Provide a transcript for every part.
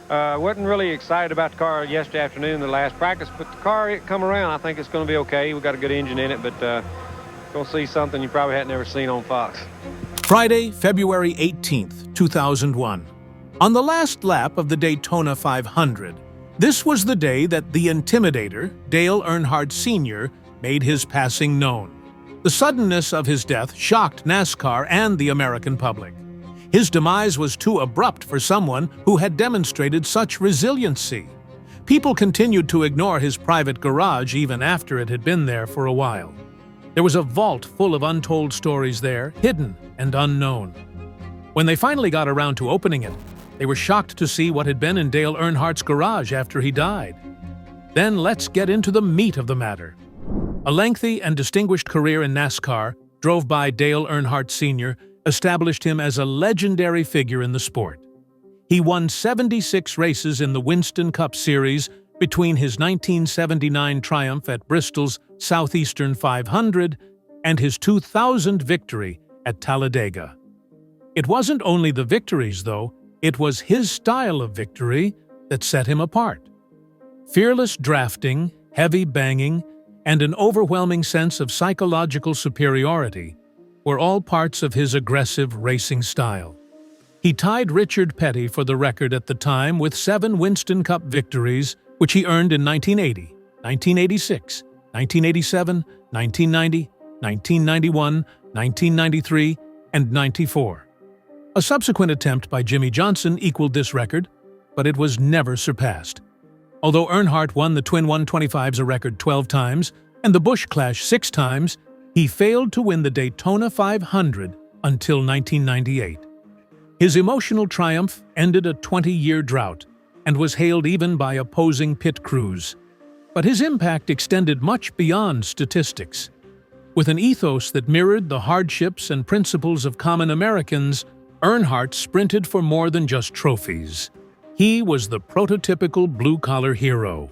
Wasn't really excited about the car yesterday afternoon, the last practice, but the car, it come around. I think it's going to be okay. We've got a good engine in it, but going to see something you probably had never seen on Fox. Friday, February 18th, 2001. On the last lap of the Daytona 500, this was the day that the Intimidator, Dale Earnhardt Sr., made his passing known. The suddenness of his death shocked NASCAR and the American public. His demise was too abrupt for someone who had demonstrated such resiliency. People continued to ignore his private garage even after it had been there for a while. There was a vault full of untold stories there, hidden and unknown. When they finally got around to opening it, they were shocked to see what had been in Dale Earnhardt's garage after he died. Then let's get into the meat of the matter. A lengthy and distinguished career in NASCAR, drove by Dale Earnhardt Sr., established him as a legendary figure in the sport. He won 76 races in the Winston Cup Series between his 1979 triumph at Bristol's Southeastern 500 and his 2000 victory at Talladega. It wasn't only the victories, though, it was his style of victory that set him apart. Fearless drafting, heavy banging, and an overwhelming sense of psychological superiority were all parts of his aggressive racing style. He tied Richard Petty for the record at the time with 7 Winston Cup victories, which he earned in 1980, 1986, 1987, 1990, 1991, 1993, and 94. A subsequent attempt by Jimmy Johnson equaled this record, but it was never surpassed. Although Earnhardt won the Twin 125s a record 12 times and the Busch Clash 6 times, he failed to win the Daytona 500 until 1998. His emotional triumph ended a 20-year drought and was hailed even by opposing pit crews. But his impact extended much beyond statistics. With an ethos that mirrored the hardships and principles of common Americans, Earnhardt sprinted for more than just trophies. He was the prototypical blue-collar hero.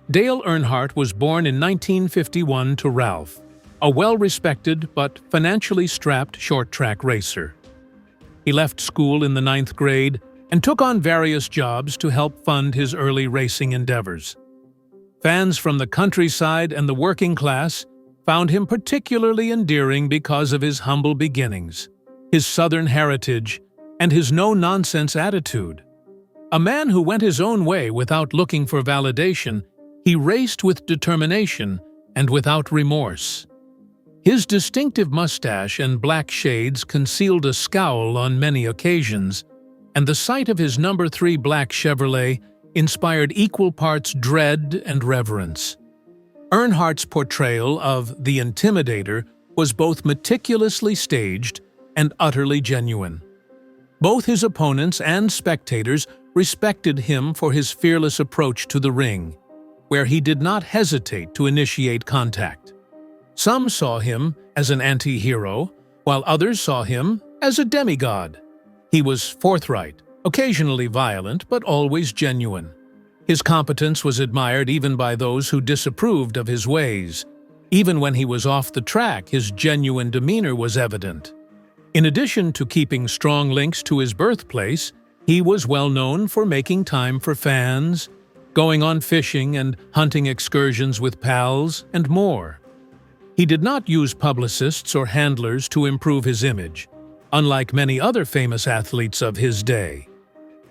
Dale Earnhardt was born in 1951 to Ralph, a well-respected but financially strapped short-track racer. He left school in the 9th grade and took on various jobs to help fund his early racing endeavors. Fans from the countryside and the working class found him particularly endearing because of his humble beginnings, his Southern heritage, and his no-nonsense attitude. A man who went his own way without looking for validation, he raced with determination and without remorse. His distinctive mustache and black shades concealed a scowl on many occasions, and the sight of his No. 3 black Chevrolet inspired equal parts dread and reverence. Earnhardt's portrayal of the Intimidator was both meticulously staged and utterly genuine. Both his opponents and spectators respected him for his fearless approach to the ring, where he did not hesitate to initiate contact. Some saw him as an anti-hero, while others saw him as a demigod. He was forthright, occasionally violent, but always genuine. His competence was admired even by those who disapproved of his ways. Even when he was off the track, his genuine demeanor was evident. In addition to keeping strong links to his birthplace, he was well known for making time for fans, going on fishing and hunting excursions with pals, and more. He did not use publicists or handlers to improve his image, unlike many other famous athletes of his day.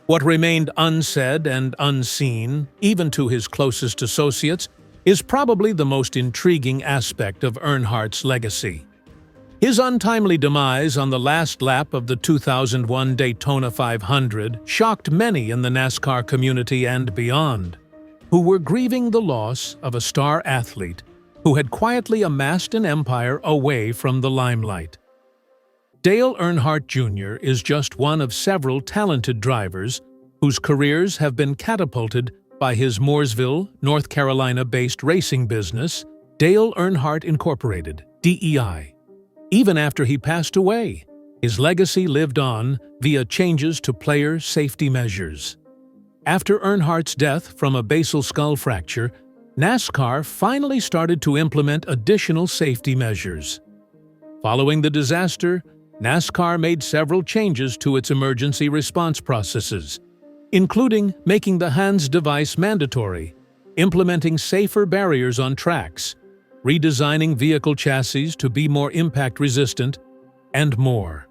What remained unsaid and unseen, even to his closest associates, is probably the most intriguing aspect of Earnhardt's legacy. His untimely demise on the last lap of the 2001 Daytona 500 shocked many in the NASCAR community and beyond, who were grieving the loss of a star athlete who had quietly amassed an empire away from the limelight. Dale Earnhardt Jr. is just one of several talented drivers whose careers have been catapulted by his Mooresville, North Carolina-based racing business, Dale Earnhardt Incorporated, DEI. Even after he passed away, his legacy lived on via changes to player safety measures. After Earnhardt's death from a basal skull fracture, NASCAR finally started to implement additional safety measures. Following the disaster, NASCAR made several changes to its emergency response processes. including making the hands device mandatory, implementing safer barriers on tracks, redesigning vehicle chassis to be more impact-resistant, and more.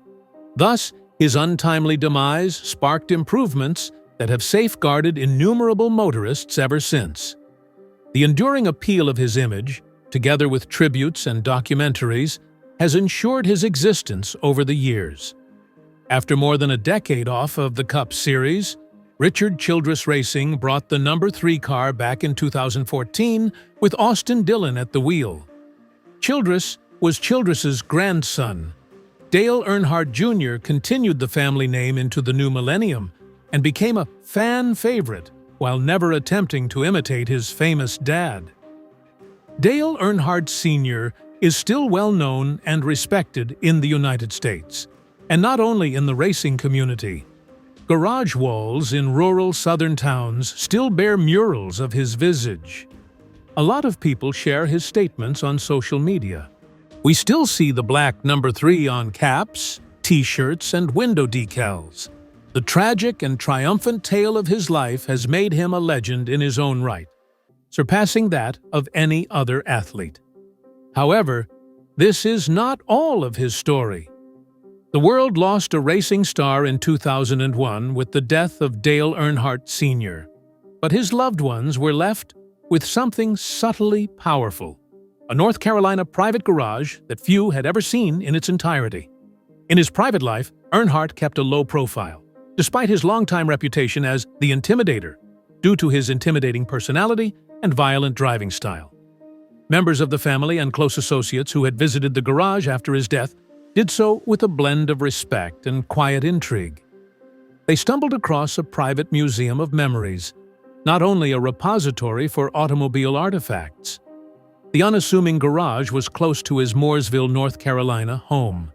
Thus, his untimely demise sparked improvements that have safeguarded innumerable motorists ever since. The enduring appeal of his image, together with tributes and documentaries, has ensured his existence over the years. After more than a decade off of the Cup Series, Richard Childress Racing brought the number 3 car back in 2014 with Austin Dillon at the wheel. Childress was Childress's grandson. Dale Earnhardt Jr. continued the family name into the new millennium and became a fan favorite while never attempting to imitate his famous dad. Dale Earnhardt Sr. is still well known and respected in the United States, and not only in the racing community. Garage walls in rural southern towns still bear murals of his visage. A lot of people share his statements on social media. We still see the black number 3 on caps, t-shirts, and window decals. The tragic and triumphant tale of his life has made him a legend in his own right, surpassing that of any other athlete. However, this is not all of his story. The world lost a racing star in 2001 with the death of Dale Earnhardt Sr., but his loved ones were left with something subtly powerful: a North Carolina private garage that few had ever seen in its entirety. In his private life, Earnhardt kept a low profile, despite his longtime reputation as the Intimidator, due to his intimidating personality and violent driving style. Members of the family and close associates who had visited the garage after his death did so with a blend of respect and quiet intrigue. They stumbled across a private museum of memories, not only a repository for automobile artifacts. The unassuming garage was close to his Mooresville, North Carolina home.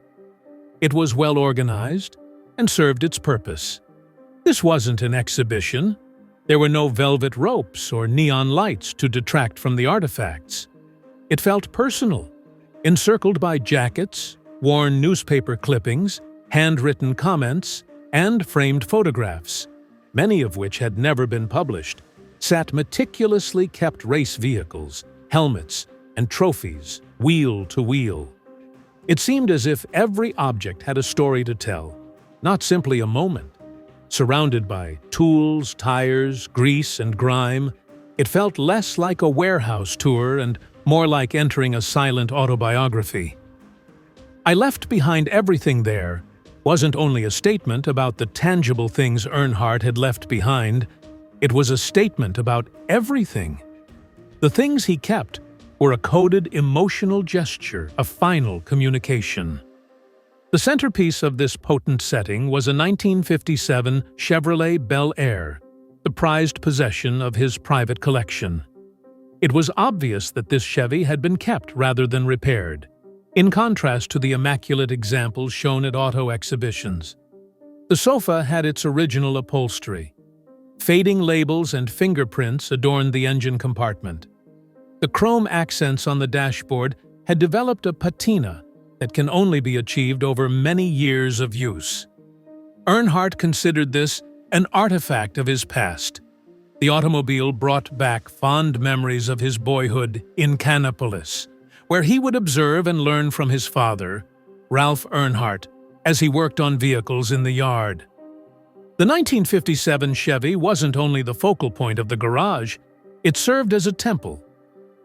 It was well organized and served its purpose. This wasn't an exhibition. There were no velvet ropes or neon lights to detract from the artifacts. It felt personal, encircled by jackets, worn newspaper clippings, handwritten comments, and framed photographs, many of which had never been published, sat meticulously kept race vehicles, helmets, and trophies, wheel to wheel. It seemed as if every object had a story to tell, not simply a moment. Surrounded by tools, tires, grease, and grime, it felt less like a warehouse tour and more like entering a silent autobiography. I left behind everything there wasn't only a statement about the tangible things Earnhardt had left behind, it was a statement about everything. The things he kept were a coded emotional gesture, a final communication. The centerpiece of this potent setting was a 1957 Chevrolet Bel Air, the prized possession of his private collection. It was obvious that this Chevy had been kept rather than repaired, in contrast to the immaculate examples shown at auto exhibitions. The sofa had its original upholstery. Fading labels and fingerprints adorned the engine compartment. The chrome accents on the dashboard had developed a patina that can only be achieved over many years of use. Earnhardt considered this an artifact of his past. The automobile brought back fond memories of his boyhood in Kannapolis, where he would observe and learn from his father, Ralph Earnhardt, as he worked on vehicles in the yard. The 1957 Chevy wasn't only the focal point of the garage, it served as a temple.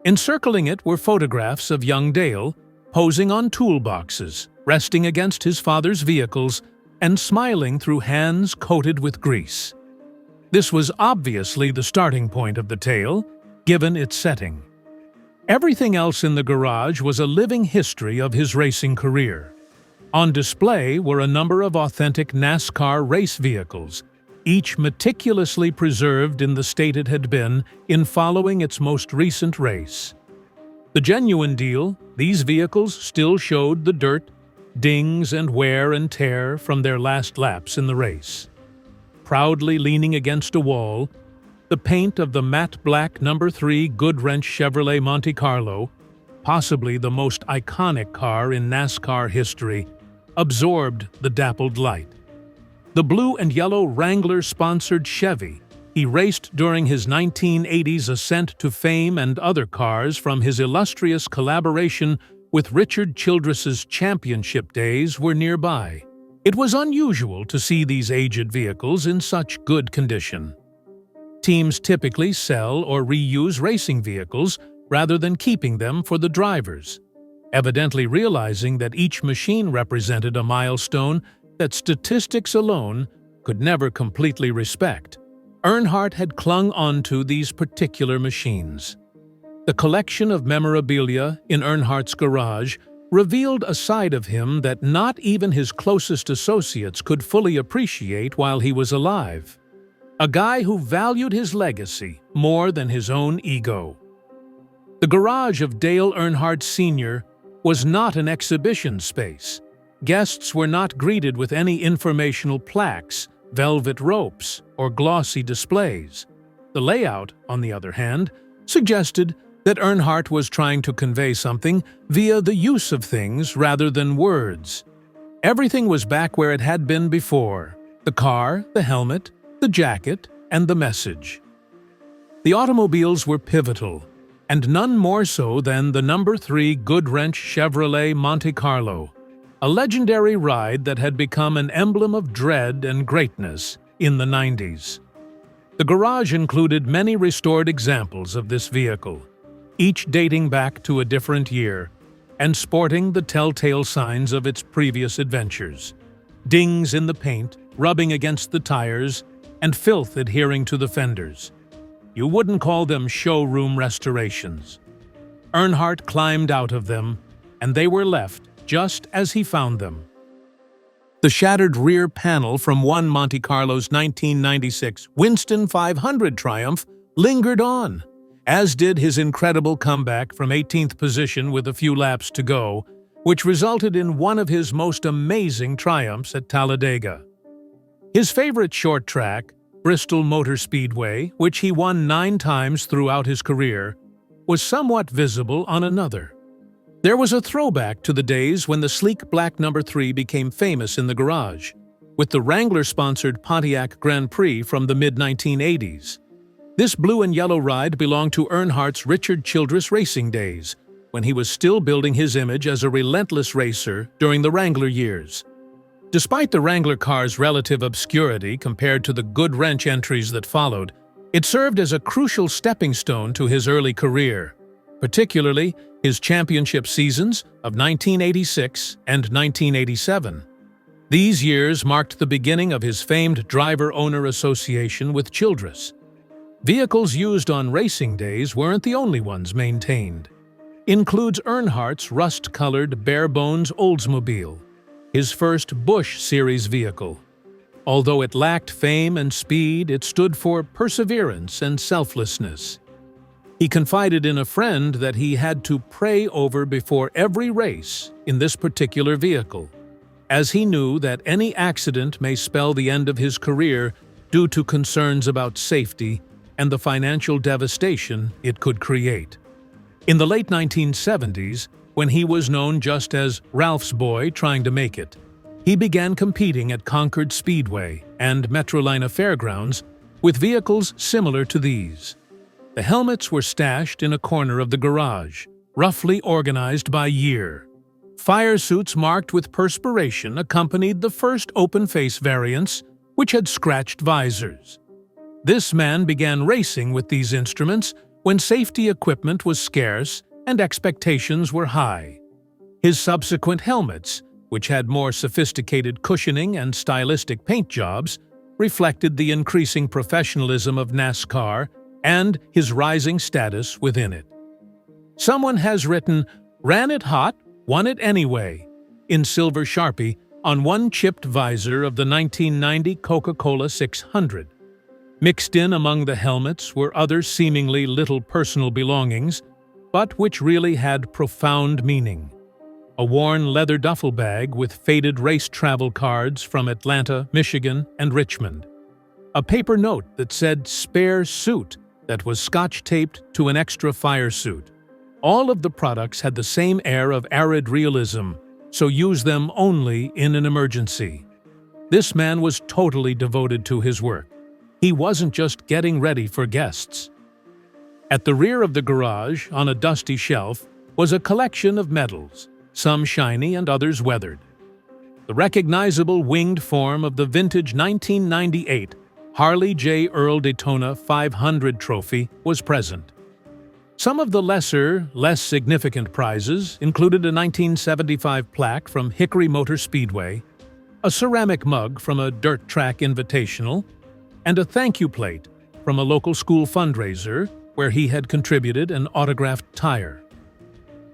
Encircling it were photographs of young Dale, posing on toolboxes, resting against his father's vehicles, and smiling through hands coated with grease. This was obviously the starting point of the tale, given its setting. Everything else in the garage was a living history of his racing career. On display were a number of authentic NASCAR race vehicles, each meticulously preserved in the state it had been in following its most recent race. The genuine deal, these vehicles still showed the dirt, dings, and wear and tear from their last laps in the race. Proudly leaning against a wall, the paint of the matte black number 3 Goodwrench Chevrolet Monte Carlo, possibly the most iconic car in NASCAR history, absorbed the dappled light. the blue and yellow Wrangler-sponsored Chevy he raced during his 1980s ascent to fame, and other cars from his illustrious collaboration with Richard Childress's championship days were nearby. It was unusual to see these aged vehicles in such good condition. Teams typically sell or reuse racing vehicles rather than keeping them for the drivers, evidently realizing that each machine represented a milestone that statistics alone could never completely respect. Earnhardt had clung onto these particular machines. The collection of memorabilia in Earnhardt's garage revealed a side of him that not even his closest associates could fully appreciate while he was alive. A guy who valued his legacy more than his own ego. The garage of Dale Earnhardt Sr. was not an exhibition space. Guests were not greeted with any informational plaques, velvet ropes, or glossy displays. The layout, on the other hand, suggested that Earnhardt was trying to convey something via the use of things rather than words. Everything was back where it had been before: the car, the helmet, the jacket, and the message. The automobiles were pivotal, and none more so than the number 3 Goodwrench Chevrolet Monte Carlo, a legendary ride that had become an emblem of dread and greatness in the 90s. The garage included many restored examples of this vehicle, each dating back to a different year and sporting the telltale signs of its previous adventures: dings in the paint, rubbing against the tires, and filth adhering to the fenders. You wouldn't call them showroom restorations. Earnhardt climbed out of them, and they were left just as he found them. The shattered rear panel from one Monte Carlo's 1996 Winston 500 Triumph lingered on, as did his incredible comeback from 18th position with a few laps to go, which resulted in one of his most amazing triumphs at Talladega. His favorite short track, Bristol Motor Speedway, which he won 9 times throughout his career, was somewhat visible on another. There was a throwback to the days when the sleek black number 3 became famous in the garage, with the Wrangler-sponsored Pontiac Grand Prix from the mid-1980s. This blue and yellow ride belonged to Earnhardt's Richard Childress racing days, when he was still building his image as a relentless racer during the Wrangler years. Despite the Wrangler car's relative obscurity compared to the Goodwrench entries that followed, it served as a crucial stepping stone to his early career, particularly his championship seasons of 1986 and 1987. These years marked the beginning of his famed driver-owner association with Childress. Vehicles used on racing days weren't the only ones maintained. Includes Earnhardt's rust-colored bare-bones Oldsmobile, his first Busch Series vehicle. Although it lacked fame and speed, it stood for perseverance and selflessness. He confided in a friend that he had to pray over before every race in this particular vehicle, as he knew that any accident may spell the end of his career due to concerns about safety and the financial devastation it could create. In the late 1970s, when he was known just as Ralph's Boy trying to make it, he began competing at Concord Speedway and Metrolina Fairgrounds with vehicles similar to these. The helmets were stashed in a corner of the garage, roughly organized by year. Fire suits marked with perspiration accompanied the first open-face variants, which had scratched visors. This man began racing with these instruments when safety equipment was scarce and expectations were high. His subsequent helmets, which had more sophisticated cushioning and stylistic paint jobs, reflected the increasing professionalism of NASCAR and his rising status within it. Someone has written, "Ran it hot, won it anyway," in silver Sharpie on one chipped visor of the 1990 Coca-Cola 600. Mixed in among the helmets were other seemingly little personal belongings, but which really had profound meaning. A worn leather duffel bag with faded race travel cards from Atlanta, Michigan, and Richmond. A paper note that said "spare suit" that was scotch-taped to an extra fire suit. All of the products had the same air of arid realism, so use them only in an emergency. This man was totally devoted to his work. He wasn't just getting ready for guests. At the rear of the garage, on a dusty shelf, was a collection of medals, some shiny and others weathered. The recognizable winged form of the vintage 1998 Harley J. Earl Daytona 500 trophy was present. Some of the lesser, less significant prizes included a 1975 plaque from Hickory Motor Speedway, a ceramic mug from a dirt track invitational, and a thank you plate from a local school fundraiser where he had contributed an autographed tire.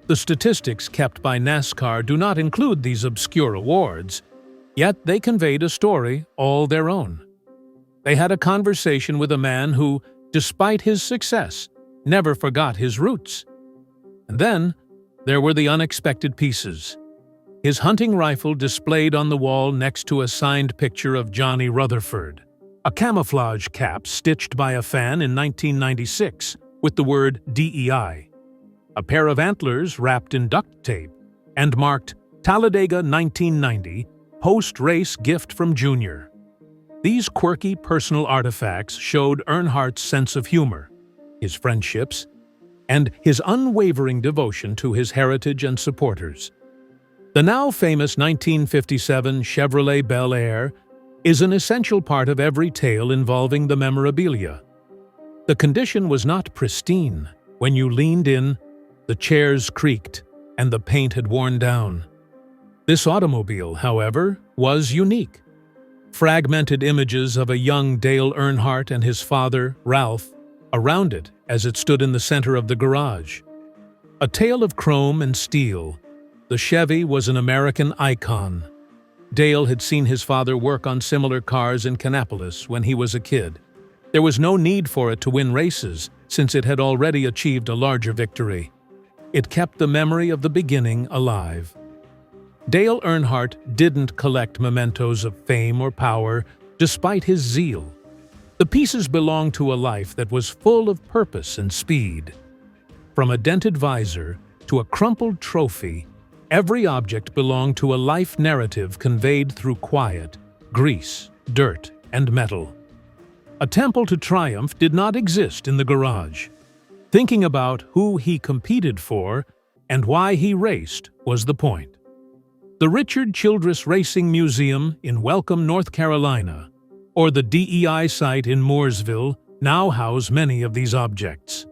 The statistics kept by NASCAR do not include these obscure awards, yet they conveyed a story all their own. They had a conversation with a man who, despite his success, never forgot his roots. And then there were the unexpected pieces. His hunting rifle displayed on the wall next to a signed picture of Johnny Rutherford, a camouflage cap stitched by a fan in 1996 with the word DEI, a pair of antlers wrapped in duct tape and marked Talladega 1990, post-race gift from Junior. These quirky personal artifacts showed Earnhardt's sense of humor, his friendships, and his unwavering devotion to his heritage and supporters. The now famous 1957 Chevrolet Bel Air is an essential part of every tale involving the memorabilia. The condition was not pristine. When you leaned in, the chairs creaked and the paint had worn down. This automobile, however, was unique. Fragmented images of a young Dale Earnhardt and his father, Ralph, around it as it stood in the center of the garage. A tale of chrome and steel, the Chevy was an American icon. Dale had seen his father work on similar cars in Kannapolis when he was a kid. There was no need for it to win races, since it had already achieved a larger victory. It kept the memory of the beginning alive. Dale Earnhardt didn't collect mementos of fame or power, despite his zeal. The pieces belonged to a life that was full of purpose and speed. From a dented visor to a crumpled trophy, every object belonged to a life narrative conveyed through quiet, grease, dirt, and metal. A temple to triumph did not exist in the garage. Thinking about who he competed for and why he raced was the point. The Richard Childress Racing Museum in Welcome, North Carolina, or the DEI site in Mooresville, now house many of these objects.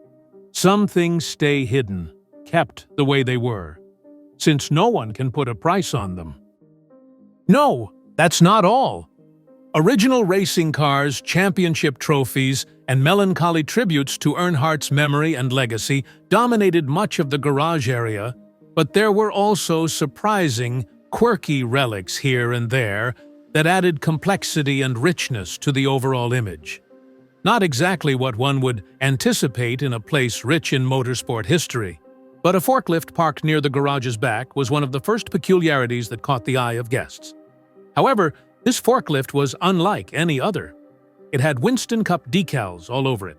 Some things stay hidden, kept the way they were, since no one can put a price on them. No, that's not all. Original racing cars, championship trophies, and melancholy tributes to Earnhardt's memory and legacy dominated much of the garage area, but there were also surprising, quirky relics here and there that added complexity and richness to the overall image. Not exactly what one would anticipate in a place rich in motorsport history, but a forklift parked near the garage's back was one of the first peculiarities that caught the eye of guests. However, this forklift was unlike any other. It had Winston Cup decals all over it,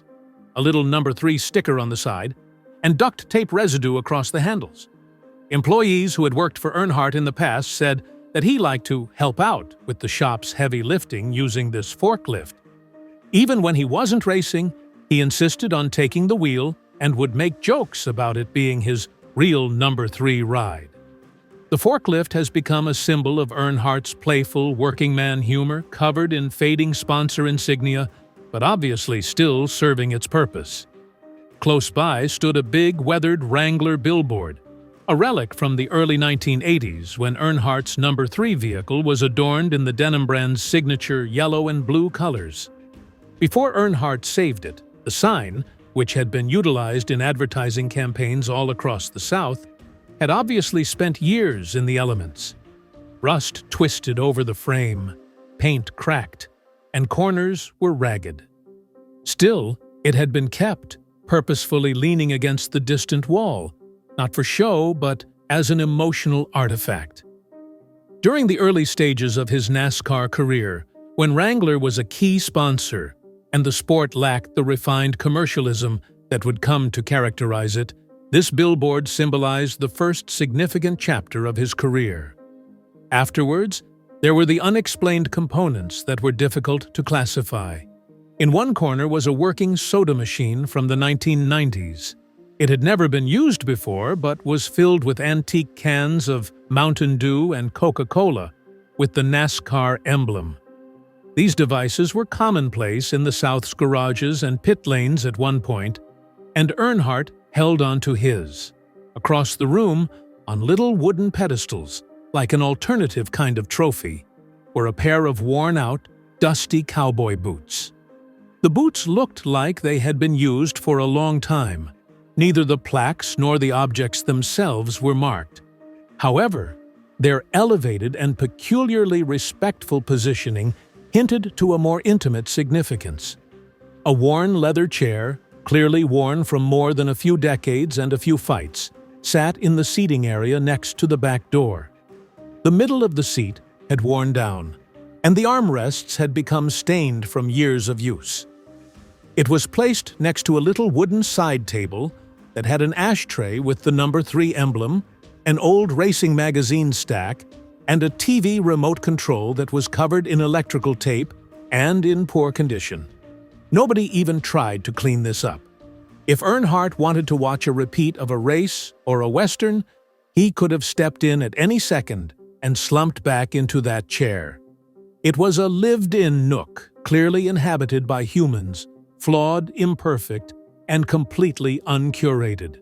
a little number 3 sticker on the side, and duct tape residue across the handles. Employees who had worked for Earnhardt in the past said that he liked to help out with the shop's heavy lifting using this forklift. Even when he wasn't racing, he insisted on taking the wheel and would make jokes about it being his real number 3 ride. The forklift has become a symbol of Earnhardt's playful working-man humor, covered in fading sponsor insignia, but obviously still serving its purpose. Close by stood a big, weathered Wrangler billboard, a relic from the early 1980s when Earnhardt's number 3 vehicle was adorned in the denim brand's signature yellow and blue colors. Before Earnhardt saved it, the sign, which had been utilized in advertising campaigns all across the South, had obviously spent years in the elements. Rust twisted over the frame, paint cracked, and corners were ragged. Still, it had been kept, purposefully leaning against the distant wall, not for show, but as an emotional artifact. During the early stages of his NASCAR career, when Wrangler was a key sponsor and the sport lacked the refined commercialism that would come to characterize it, this billboard symbolized the first significant chapter of his career. Afterwards, There were the unexplained components that were difficult to classify. In one corner was a working soda machine from the 1990s. It had never been used before, but was filled with antique cans of Mountain Dew and Coca-Cola with the NASCAR emblem. These devices were commonplace in the South's garages and pit lanes at one point, and Earnhardt held onto his. Across the room, on little wooden pedestals, like an alternative kind of trophy, were a pair of worn-out, dusty cowboy boots. The boots looked like they had been used for a long time. Neither the plaques nor the objects themselves were marked. However, their elevated and peculiarly respectful positioning hinted to a more intimate significance. A worn leather chair, clearly worn from more than a few decades and a few fights, sat in the seating area next to the back door. The middle of the seat had worn down, and the armrests had become stained from years of use. It was placed next to a little wooden side table that had an ashtray with the number 3 emblem, an old racing magazine stack, and a TV remote control that was covered in electrical tape and in poor condition. Nobody even tried to clean this up. If Earnhardt wanted to watch a repeat of a race or a western, he could have stepped in at any second and slumped back into that chair. It was a lived-in nook, clearly inhabited by humans, flawed, imperfect, and completely uncurated.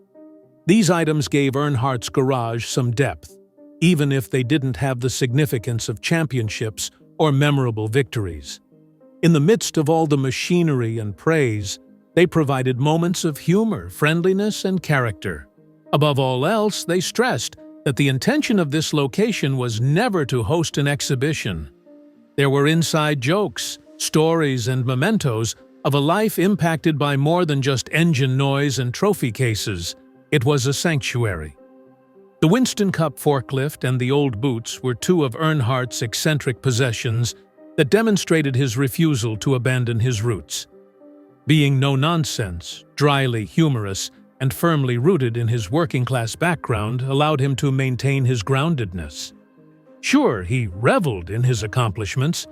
These items gave Earnhardt's garage some depth, even if they didn't have the significance of championships or memorable victories. In the midst of all the machinery and praise, they provided moments of humor, friendliness, and character. Above all else, they stressed that the intention of this location was never to host an exhibition. There were inside jokes, stories, and mementos of a life impacted by more than just engine noise and trophy cases. It was a sanctuary. The Winston Cup forklift and the old boots were two of Earnhardt's eccentric possessions that demonstrated his refusal to abandon his roots. Being no-nonsense, dryly humorous, and firmly rooted in his working-class background allowed him to maintain his groundedness. Sure, he reveled in his accomplishments,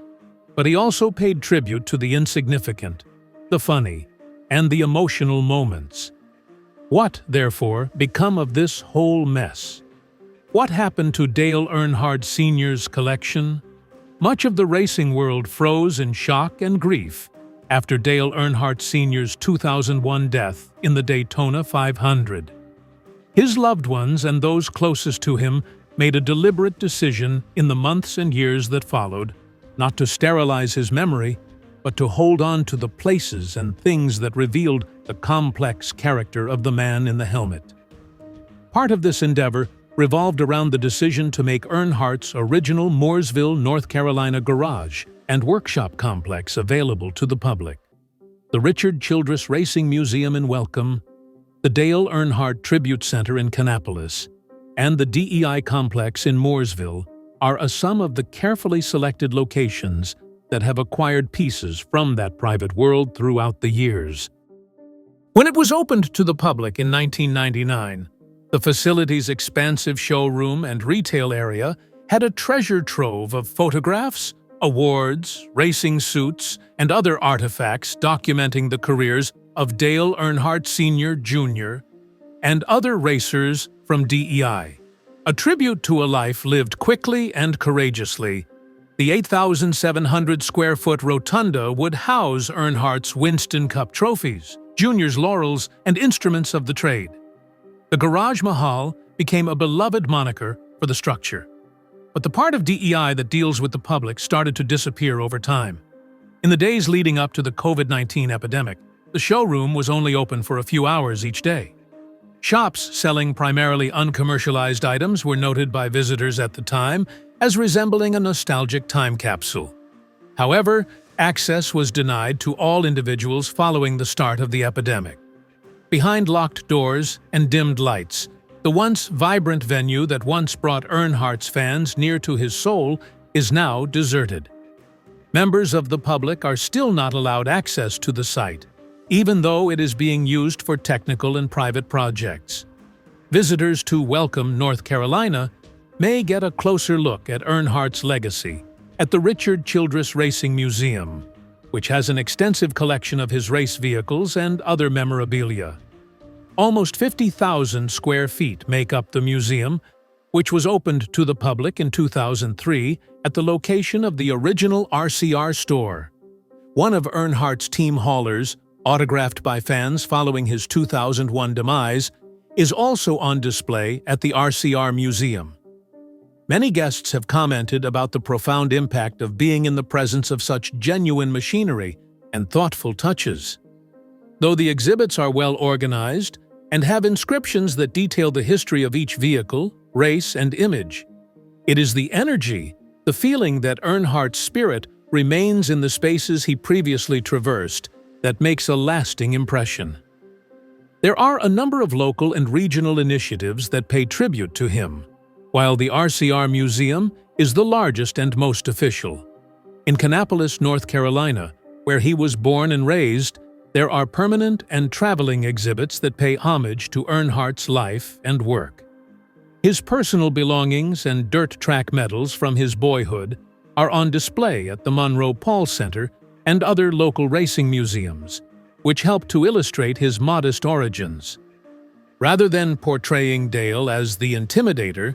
but he also paid tribute to the insignificant, the funny, and the emotional moments. What, therefore, become of this whole mess? What happened to Dale Earnhardt Sr.'s collection? Much of the racing world froze in shock and grief after Dale Earnhardt Sr.'s 2001 death in the Daytona 500. His loved ones and those closest to him made a deliberate decision in the months and years that followed, not to sterilize his memory, but to hold on to the places and things that revealed the complex character of the man in the helmet. Part of this endeavor revolved around the decision to make Earnhardt's original Mooresville, North Carolina garage and workshop complex available to the public. The Richard Childress Racing Museum in Welcome, the Dale Earnhardt Tribute Center in Kannapolis, and the DEI complex in Mooresville are a sum of the carefully selected locations that have acquired pieces from that private world throughout the years. When it was opened to the public in 1999, the facility's expansive showroom and retail area had a treasure trove of photographs, awards, racing suits, and other artifacts documenting the careers of Dale Earnhardt Sr., Jr., and other racers from DEI. A tribute to a life lived quickly and courageously, the 8,700-square-foot rotunda would house Earnhardt's Winston Cup trophies, Junior's laurels, and instruments of the trade. The Garage Mahal became a beloved moniker for the structure. But the part of DEI that deals with the public started to disappear over time. In the days leading up to the COVID-19 epidemic, the showroom was only open for a few hours each day. Shops selling primarily uncommercialized items were noted by visitors at the time as resembling a nostalgic time capsule. However, access was denied to all individuals following the start of the epidemic. Behind locked doors and dimmed lights, the once vibrant venue that once brought Earnhardt's fans near to his soul is now deserted. Members of the public are still not allowed access to the site, even though it is being used for technical and private projects. Visitors to Welcome, North Carolina, may get a closer look at Earnhardt's legacy at the Richard Childress Racing Museum, which has an extensive collection of his race vehicles and other memorabilia. Almost 50,000 square feet make up the museum, which was opened to the public in 2003 at the location of the original RCR store. One of Earnhardt's team haulers, autographed by fans following his 2001 demise, is also on display at the RCR Museum. Many guests have commented about the profound impact of being in the presence of such genuine machinery and thoughtful touches. Though the exhibits are well organized and have inscriptions that detail the history of each vehicle, race, and image, it is the energy, the feeling that Earnhardt's spirit remains in the spaces he previously traversed, that makes a lasting impression. There are a number of local and regional initiatives that pay tribute to him, while the RCR Museum is the largest and most official. In Kannapolis, North Carolina, where he was born and raised, there are permanent and traveling exhibits that pay homage to Earnhardt's life and work. His personal belongings and dirt track medals from his boyhood are on display at the Monroe Paul Center and other local racing museums, which help to illustrate his modest origins. Rather than portraying Dale as the Intimidator,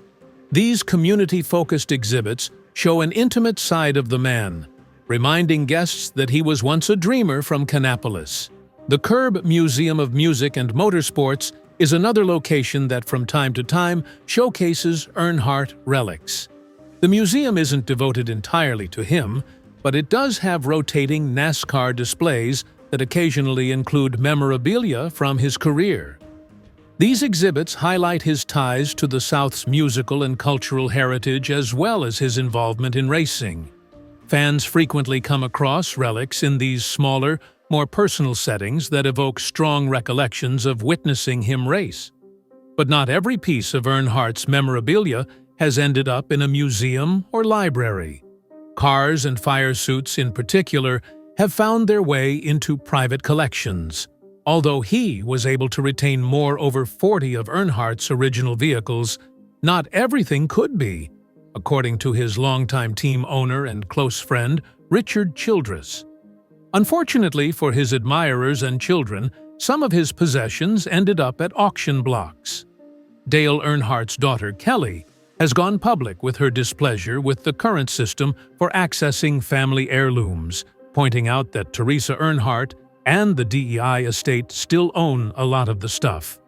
these community-focused exhibits show an intimate side of the man, reminding guests that he was once a dreamer from Kannapolis. The Curb Museum of Music and Motorsports is another location that from time to time showcases Earnhardt relics. The museum isn't devoted entirely to him, but it does have rotating NASCAR displays that occasionally include memorabilia from his career. These exhibits highlight his ties to the South's musical and cultural heritage as well as his involvement in racing. Fans frequently come across relics in these smaller, more personal settings that evoke strong recollections of witnessing him race. But not every piece of Earnhardt's memorabilia has ended up in a museum or library. Cars and fire suits in particular have found their way into private collections. Although he was able to retain over 40 of Earnhardt's original vehicles, not everything could be, according to his longtime team owner and close friend, Richard Childress. Unfortunately for his admirers and children, some of his possessions ended up at auction blocks. Dale Earnhardt's daughter, Kelly, has gone public with her displeasure with the current system for accessing family heirlooms, pointing out that Teresa Earnhardt and the DEI estate still own a lot of the stuff.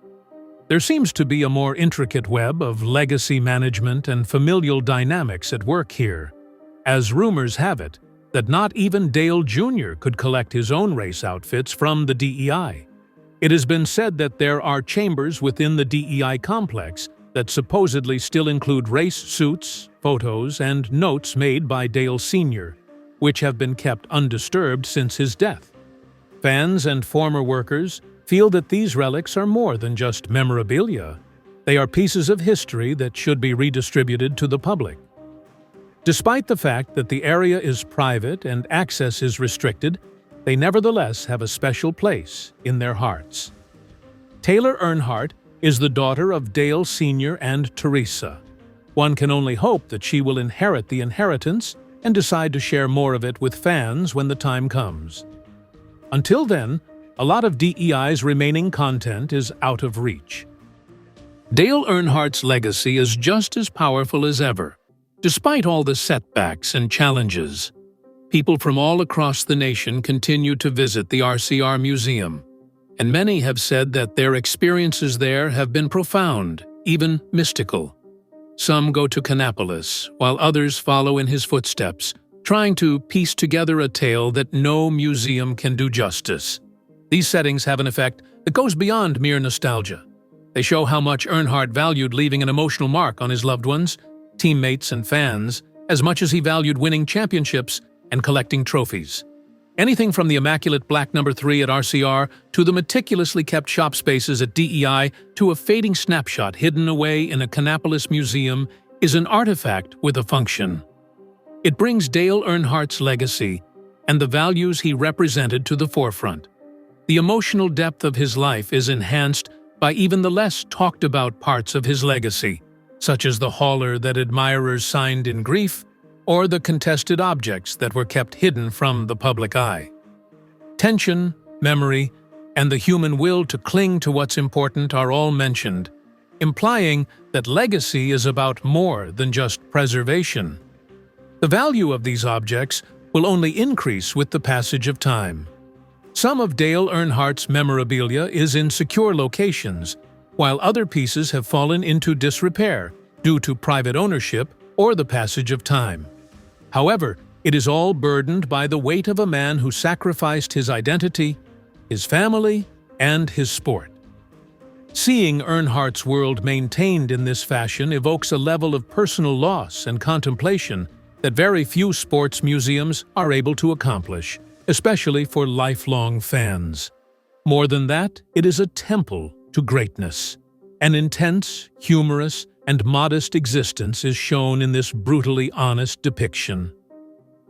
There seems to be a more intricate web of legacy management and familial dynamics at work here, as rumors have it that not even Dale Jr. could collect his own race outfits from the DEI. It has been said that there are chambers within the DEI complex that supposedly still include race suits, photos, and notes made by Dale Sr., which have been kept undisturbed since his death. Fans and former workers feel that these relics are more than just memorabilia. They are pieces of history that should be redistributed to the public. Despite the fact that the area is private and access is restricted, they nevertheless have a special place in their hearts. Taylor Earnhardt is the daughter of Dale Sr. and Teresa. One can only hope that she will inherit the inheritance and decide to share more of it with fans when the time comes. Until then, a lot of DEI's remaining content is out of reach. Dale Earnhardt's legacy is just as powerful as ever. Despite all the setbacks and challenges, people from all across the nation continue to visit the RCR Museum, and many have said that their experiences there have been profound, even mystical. Some go to Kannapolis, while others follow in his footsteps, trying to piece together a tale that no museum can do justice. These settings have an effect that goes beyond mere nostalgia. They show how much Earnhardt valued leaving an emotional mark on his loved ones, teammates, and fans, as much as he valued winning championships and collecting trophies. Anything from the immaculate black number 3 at RCR to the meticulously kept shop spaces at DEI to a fading snapshot hidden away in a Kannapolis museum is an artifact with a function. It brings Dale Earnhardt's legacy and the values he represented to the forefront. The emotional depth of his life is enhanced by even the less talked-about parts of his legacy, such as the hauler that admirers signed in grief or the contested objects that were kept hidden from the public eye. Tension, memory, and the human will to cling to what's important are all mentioned, implying that legacy is about more than just preservation. The value of these objects will only increase with the passage of time. Some of Dale Earnhardt's memorabilia is in secure locations, while other pieces have fallen into disrepair due to private ownership or the passage of time. However, it is all burdened by the weight of a man who sacrificed his identity, his family, and his sport. Seeing Earnhardt's world maintained in this fashion evokes a level of personal loss and contemplation that very few sports museums are able to accomplish, especially for lifelong fans. More than that, it is a temple to greatness. An intense, humorous, and modest existence is shown in this brutally honest depiction.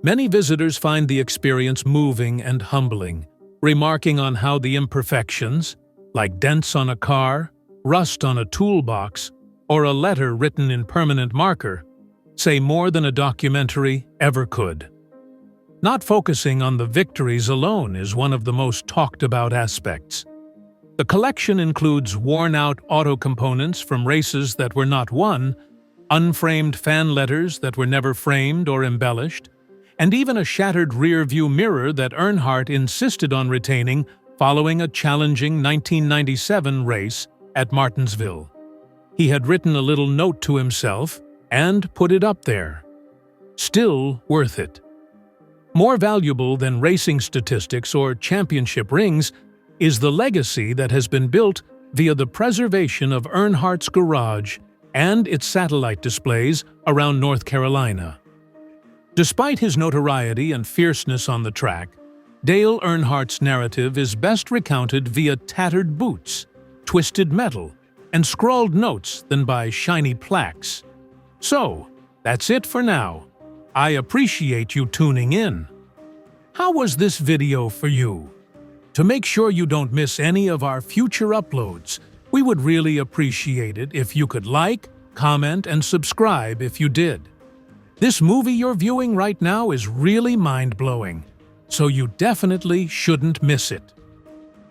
Many visitors find the experience moving and humbling, remarking on how the imperfections, like dents on a car, rust on a toolbox, or a letter written in permanent marker, say more than a documentary ever could. Not focusing on the victories alone is one of the most talked about aspects. The collection includes worn-out auto components from races that were not won, unframed fan letters that were never framed or embellished, and even a shattered rear-view mirror that Earnhardt insisted on retaining following a challenging 1997 race at Martinsville. He had written a little note to himself and put it up there. Still worth it. More valuable than racing statistics or championship rings is the legacy that has been built via the preservation of Earnhardt's garage and its satellite displays around North Carolina. Despite his notoriety and fierceness on the track, Dale Earnhardt's narrative is best recounted via tattered boots, twisted metal, and scrawled notes than by shiny plaques. So, that's it for now. I appreciate you tuning in. How was this video for you? To make sure you don't miss any of our future uploads, we would really appreciate it if you could like, comment, and subscribe if you did. This movie you're viewing right now is really mind-blowing, so you definitely shouldn't miss it.